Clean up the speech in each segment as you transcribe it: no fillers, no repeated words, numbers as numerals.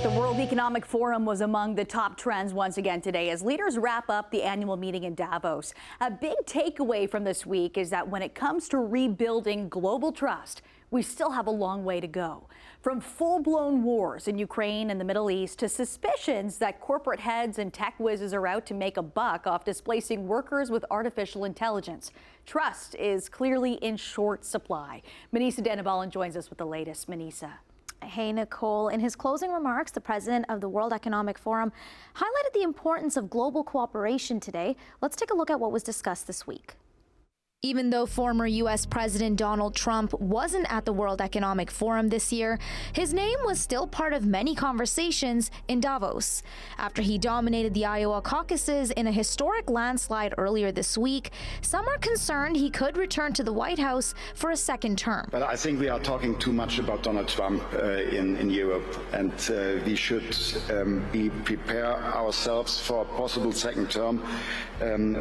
The World Economic Forum was among the top trends once again today as leaders wrap up the annual meeting in Davos. A big takeaway from this week is that when it comes to rebuilding global trust, we still have a long way to go. From full-blown wars in Ukraine and the Middle East to suspicions that corporate heads and tech whizzes are out to make a buck off displacing workers with artificial intelligence. Trust is clearly in short supply. Manisa Danabalan joins us with the latest. Manisa. Hey, Nicole. In his closing remarks, the president of the World Economic Forum highlighted the importance of global cooperation today. Let's take a look at what was discussed this week. Even though former U.S. President Donald Trump wasn't at the World Economic Forum this year, his name was still part of many conversations in Davos. After he dominated the Iowa caucuses in a historic landslide earlier this week, some are concerned he could return to the White House for a second term. But I think we are talking too much about Donald Trump in Europe, and we should prepare ourselves for a possible second term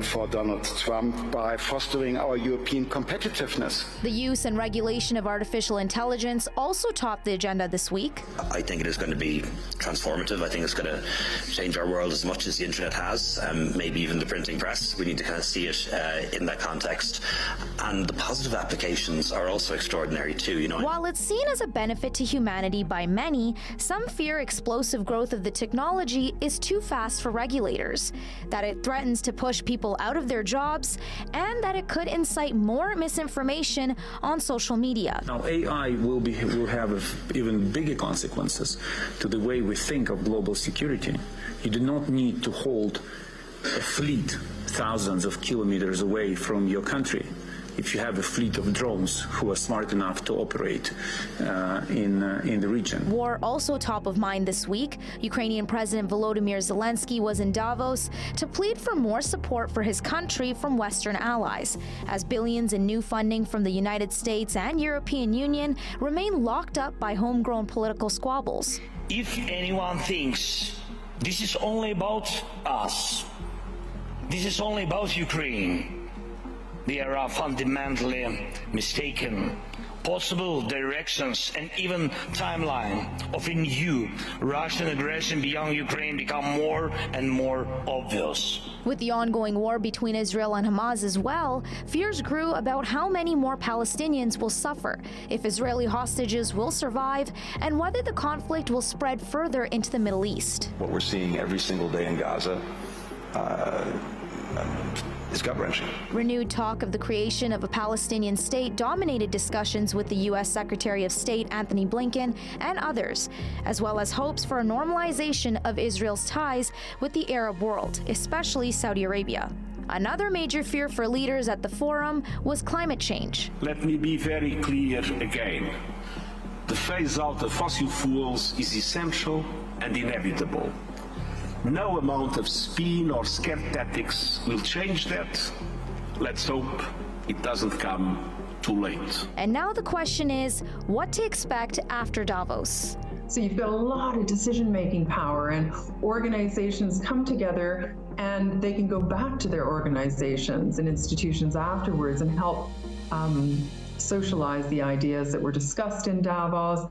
for Donald Trump by fostering our European competitiveness. The use and regulation of artificial intelligence also topped the agenda this week. I think it is going to be transformative. I think it's going to change our world as much as the internet has, maybe even the printing press. We need to kind of see it in that context. And the positive applications are also extraordinary too, you know. While it's seen as a benefit to humanity by many, some fear explosive growth of the technology is too fast for regulators, that it threatens to push people out of their jobs, and that it could incite more misinformation on social media. Now, AI will have even bigger consequences to the way we think of global security. You do not need to hold a fleet thousands of kilometers away from your country if you have a fleet of drones who are smart enough to operate in the region. War also top of mind this week. Ukrainian President Volodymyr Zelensky was in Davos to plead for more support for his country from Western allies, as billions in new funding from the United States and European Union remain locked up by homegrown political squabbles. If anyone thinks this is only about us, this is only about Ukraine, they are fundamentally mistaken. Possible directions and even timeline of a new Russian aggression beyond Ukraine become more and more obvious. With the ongoing war between Israel and Hamas as well, fears grew about how many more Palestinians will suffer, if Israeli hostages will survive, and whether the conflict will spread further into the Middle East. What we're seeing every single day in Gaza is gut-wrenching. Renewed talk of the creation of a Palestinian state dominated discussions with the U.S. Secretary of State Anthony Blinken and others, as well as hopes for a normalization of Israel's ties with the Arab world, especially Saudi Arabia. Another major fear for leaders at the forum was climate change. Let me be very clear again. The phase-out of fossil fuels is essential and inevitable. No amount of spin or scare tactics will change that. Let's hope it doesn't come too late. And now the question is, what to expect after Davos? So you've got a lot of decision-making power, and organizations come together and they can go back to their organizations and institutions afterwards and help socialize the ideas that were discussed in Davos.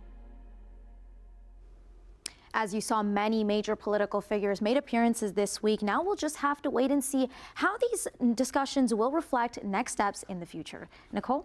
As you saw, many major political figures made appearances this week. Now we'll just have to wait and see how these discussions will reflect next steps in the future. Nicole?